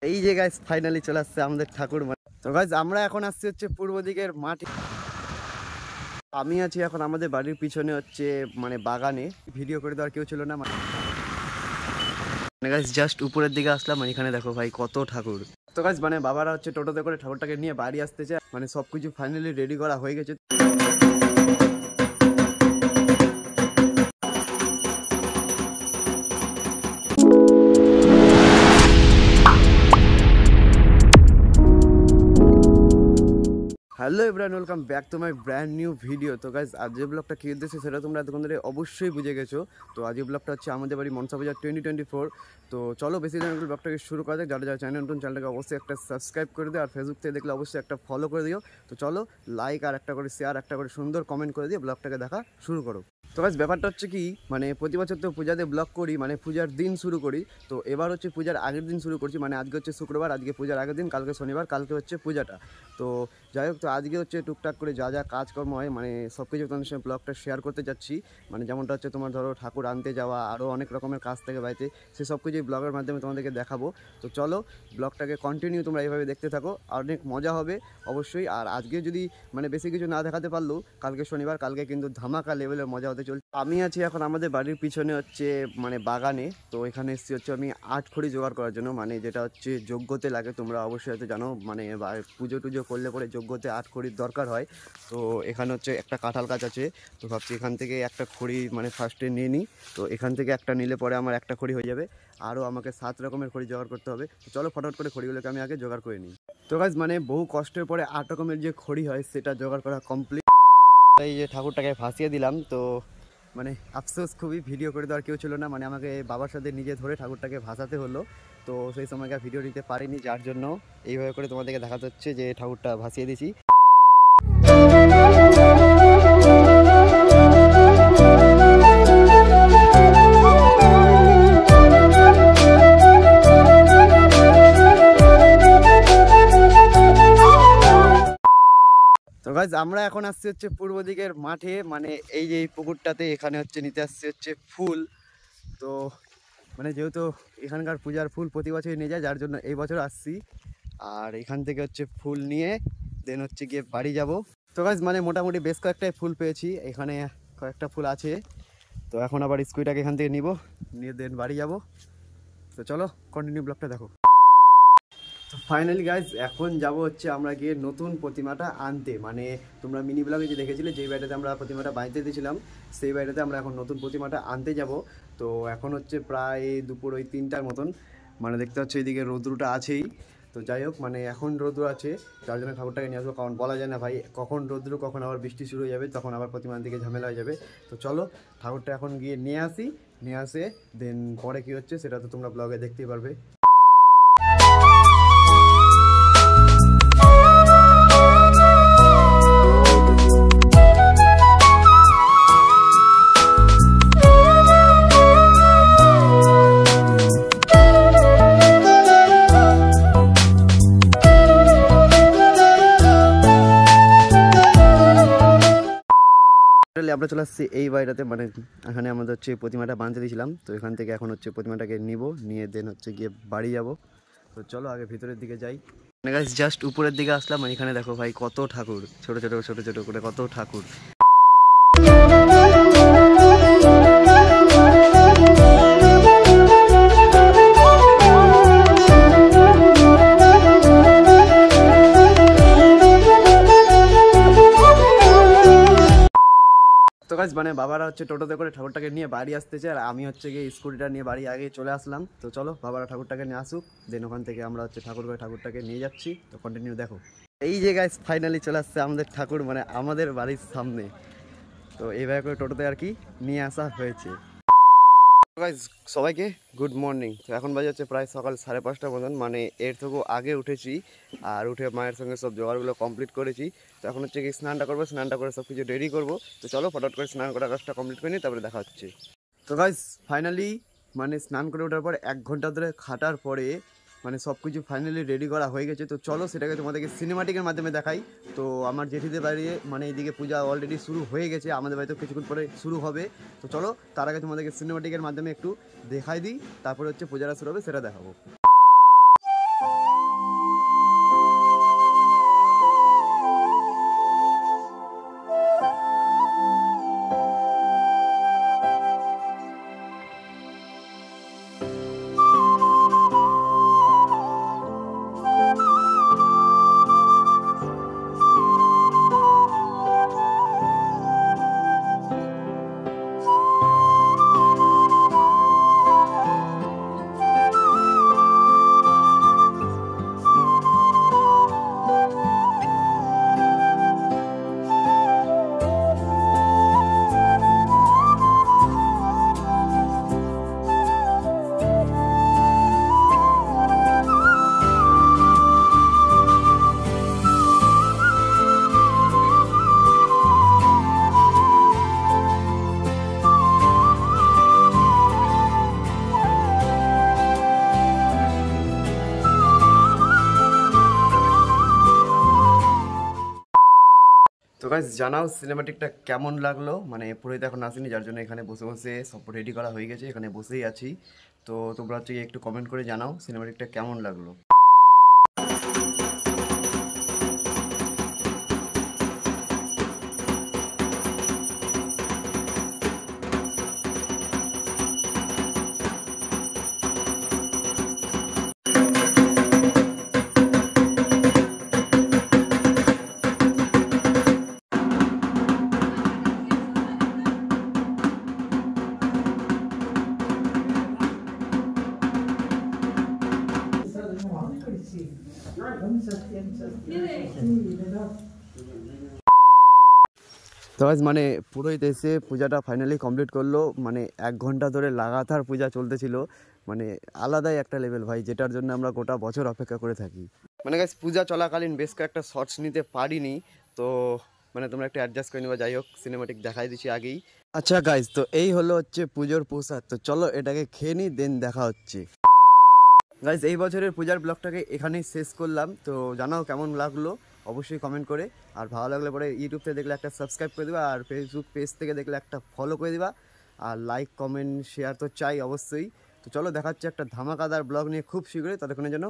এই যে guys finally চলে আসছে আমাদের ঠাকুর। তো গাইস আমরা এখন আসছি হচ্ছে পূর্ব দিকের মাঠে। আমি আছি এখন আমাদের বাড়ির পিছনে হচ্ছে মানে বাগানে। ভিডিও করে দেওয়ার কেউ ছিল না মানে গাইস জাস্ট উপরের দিকে আসলাম, মানে এখানে দেখো ভাই কত ঠাকুর। তো গাইস মানে বাবারা হচ্ছে টোটোতে করে ঠাকুরটাকে নিয়ে বাড়ি আসতেছে, মানে সবকিছু ফাইনালি রেডি করা হয়ে গেছে। Hello everyone, welcome back to my brand new video. তো গাইজ আজ যে ব্লগটা কী উদ্দেশ্যে সেটা তোমরা এতক্ষণ ধরে অবশ্যই বুঝে গেছো। তো আজ এই ব্লগটা হচ্ছে আমাদের বাড়ি মনসা বাজার 2024। তো চলো বেশি দিন ব্লগটাকে শুরু করা যাক। যারা যারা চ্যানেল নতুন চ্যানেলটাকে অবশ্যই একটা সাবস্ক্রাইব করে দিও, আর ফেসবুক থেকে দেখলে অবশ্যই একটা ফলো করে দিও। তো চলো লাইক আর একটা করে শেয়ার, একটা করে সুন্দর কমেন্ট করে দিয়ে ব্লগটাকে দেখা শুরু করো। তো গাইজ ব্যাপারটা হচ্ছে কি, মানে প্রতি বছর তো পূজাতে ব্লগ করি, মানে পূজার দিন শুরু করি। তো এবার হচ্ছে পূজার আগের দিন শুরু করছি, মানে আজকে হচ্ছে শুক্রবার, আজকে পূজার আগের দিন, কালকে শনিবার, কালকে হচ্ছে পূজাটা। তো যাই হোক, তো আজকে হচ্ছে টুকটাক করে যা যা কাজকর্ম হয় মানে সব কিছু তোমাদের সঙ্গে ব্লগটা শেয়ার করতে যাচ্ছি। মানে যেমনটা হচ্ছে তোমার ধরো ঠাকুর আনতে যাওয়া, আরও অনেক রকমের কাজ থেকে বাড়িতে, সে সব কিছুই ব্লগের মাধ্যমে তোমাদেরকে দেখাবো। তো চলো ব্লগটাকে কন্টিনিউ তোমরা এইভাবে দেখতে থাকো, আর অনেক মজা হবে অবশ্যই। আর আজকে যদি মানে বেশি কিছু না দেখাতে পারলেও কালকে শনিবার, কালকে কিন্তু ধামাকা লেভেলের মজা হতে চলছে। আমি আছি এখন আমাদের বাড়ির পিছনে হচ্ছে মানে বাগানে। তো এখানে এসেছি হচ্ছে আমি আটখড়ি জোগাড় করার জন্য, মানে যেটা হচ্ছে যজ্ঞতে লাগে, তোমরা অবশ্যই হয়তো জানো, মানে পুজো টুজো করলে পরে যজ্ঞতে আটখড়ির দরকার হয়। তো এখানে হচ্ছে একটা কাঁঠাল গাছ আছে, তো ভাবছি এখান থেকে একটা খড়ি মানে ফার্স্টে নিয়ে নিই। তো এখান থেকে একটা নিলে পরে আমার একটা খড়ি হয়ে যাবে, আরও আমাকে 7 রকমের খড়ি জোগাড় করতে হবে। তো চলো ফটাফট করে খড়িগুলোকে আমি আগে জোগাড় করে নিই। তো গাইস মানে বহু কষ্টের পরে 8 রকমের যে খড়ি হয় সেটা জোগাড় করা কমপ্লিট। এই যে ঠাকুরটাকে ভাসিয়ে দিলাম, তো মানে আফসোস খুবই, ভিডিও করে দেওয়ার কেউ ছিল না, মানে আমাকে বাবার সাথে নিজে ধরে ঠাকুরটাকে ভাসাতে হলো। তো সেই সময়কার ভিডিও নিতে পারিনি, যার জন্য এইভাবে করে তোমাদেরকে দেখাতে হচ্ছে যে ঠাকুরটা ভাসিয়ে দিয়েছি। তো গাইজ আমরা এখন আসছি হচ্ছে পূর্ব দিকের মাঠে, মানে এই যে এই পুকুরটাতে, এখানে হচ্ছে নিতে আসছি হচ্ছে ফুল। তো মানে যেহেতু এখানকার পূজার ফুল প্রতি বছরই নিয়ে যায়, যার জন্য এই বছর আসছি। আর এখান থেকে হচ্ছে ফুল নিয়ে দেন হচ্ছে গিয়ে বাড়ি যাব। তো গাইজ মানে মোটামুটি বেশ কয়েকটাই ফুল পেয়েছি, এখানে কয়েকটা ফুল আছে। তো এখন আবার স্কুইটাকে এখান থেকে নিব, নিয়ে দেন বাড়ি যাব। তো চলো কন্টিনিউ ব্লগটা দেখো। তো ফাইনালি গাইজ এখন যাব হচ্ছে আমরা গিয়ে নতুন প্রতিমাটা আনতে, মানে তোমরা মিনি ব্লগে যে দেখেছিলে যেই বাড়িটাতে আমরা প্রতিমাটা বাঁধতে দিয়েছিলাম, সেই বাড়িটাতে আমরা এখন নতুন প্রতিমাটা আনতে যাব। তো এখন হচ্ছে প্রায় দুপুর ওই 3টার মতন, মানে দেখতে হচ্ছে এইদিকে রৌদ্রটা আছেই। তো যাই হোক, মানে এখন রৌদ্র আছে, যার জন্য ঠাকুরটাকে নিয়ে আসবো, কারণ বলা যায় না ভাই কখন রৌদ্র কখন আবার বৃষ্টি শুরু হয়ে যাবে, তখন আবার প্রতিমার দিকে ঝামেলা হয়ে যাবে। তো চলো ঠাকুরটা এখন গিয়ে নিয়ে আসি, নিয়ে আসে দেন পরে কী হচ্ছে সেটা তো তোমরা ব্লগে দেখতেই পারবে। আমরা চলে আসছি এই বাড়িটাতে, মানে এখানে আমাদের হচ্ছে প্রতিমাটা বাঁধতে দিয়েছিলাম। তো এখান থেকে এখন হচ্ছে প্রতিমাটাকে নিব, নিয়ে দেন হচ্ছে গিয়ে বাড়ি যাব। তো চলো আগে ভিতরের দিকে যাই। মানে গাইস জাস্ট উপরের দিকে আসলাম, মানে এখানে দেখো ভাই কত ঠাকুর, ছোট ছোট ছোট ছোট করে কত ঠাকুর। তো গাইস মানে বাবারা হচ্ছে টোটোতে করে ঠাকুরটাকে নিয়ে বাড়ি আসতেছে, আর আমি হচ্ছে গিয়ে স্কুটিটা নিয়ে বাড়ি আগে চলে আসলাম। তো চলো বাবারা ঠাকুরটাকে নিয়ে আসুক, দেন ওখান থেকে আমরা হচ্ছে ঠাকুরটাকে নিয়ে যাচ্ছি। তো কন্টিনিউ দেখো। এই যে গাইস ফাইনালি চলে আসছে আমাদের ঠাকুর, মানে আমাদের বাড়ির সামনে। তো এইভাবে করে টোটোতে আর কি নিয়ে আসা হয়েছে। গাইস সবাইকে গুড মর্নিং। তো এখন বাজে হচ্ছে প্রায় সকাল 5:30 মতন, মানে এর থেকেও আগে উঠেছি, আর উঠে মায়ের সঙ্গে সব জোগাড়গুলো কমপ্লিট করেছি। তো এখন হচ্ছে কি স্নানটা করবো, স্নানটা করে সব কিছু রেডি করবো। তো চলো ফটাফট করে স্নান করার কাজটা কমপ্লিট করে নিই, তারপরে দেখা হচ্ছে। তো গাইস ফাইনালি মানে স্নান করে ওঠার পর 1 ঘন্টা ধরে খাটার পরে মানে সব কিছু ফাইনালি রেডি করা হয়ে গেছে। তো চলো সেটাকে তোমাদেরকে সিনেমাটিকের মাধ্যমে দেখাই। তো আমার জেঠিদের বাড়ি মানে এইদিকে পূজা অলরেডি শুরু হয়ে গেছে, আমাদের বাড়িতে কিছুক্ষণ পরে শুরু হবে। তো চলো তার আগে তোমাদেরকে সিনেমাটিকের মাধ্যমে একটু দেখাই দিই, তারপরে হচ্ছে পূজাটা শুরু হবে, সেটা দেখাবো। গাইস জানাও সিনেমাটিকটা কেমন লাগলো, মানে পুরোহিত এখন আসেনি যার জন্য এখানে বসে বসে সব রেডি করা হয়ে গেছে, এখানে বসেই আছি। তো তোমরা হচ্ছে গিয়ে একটু কমেন্ট করে জানাও সিনেমাটিকটা কেমন লাগলো। তো গাইস মানে পুরোহিত এসে পূজাটা ফাইনালি কমপ্লিট করলো, মানে 1 ঘন্টা ধরে লাগাতার পূজা চলতেছিল, মানে আলাদাই একটা লেভেল ভাই, যেটার জন্য আমরা গোটা বছর অপেক্ষা করে থাকি। মানে গাইস পূজা চলাকালীন বেশ কয়েকটা শর্টস নিতে পারিনি, তো মানে তোমরা একটু অ্যাডজাস্ট করে নেবা। যাই হোক সিনেমাটিক দেখাই দিচ্ছি আগেই। আচ্ছা গাইস, তো এই হলো হচ্ছে পুজোর প্রসাদ, তো চলো এটাকে খেয়ে নিই, দেন দেখা হচ্ছে। গাইস এই বছরের পূজার ব্লগটাকে এখানেই শেষ করলাম, তো জানাও কেমন লাগলো অবশ্যই কমেন্ট করে। আর ভালো লাগলে পরে ইউটিউব থেকে দেখলে একটা সাবস্ক্রাইব করে দিবা, আর ফেসবুক পেজ থেকে দেখলে একটা ফলো করে দিবা, আর লাইক কমেন্ট শেয়ার তো চাই অবশ্যই। তো চলো দেখাচ্ছে একটা ধামাকাদার ব্লগ নিয়ে খুব শীঘ্রই, ততক্ষণের জন্য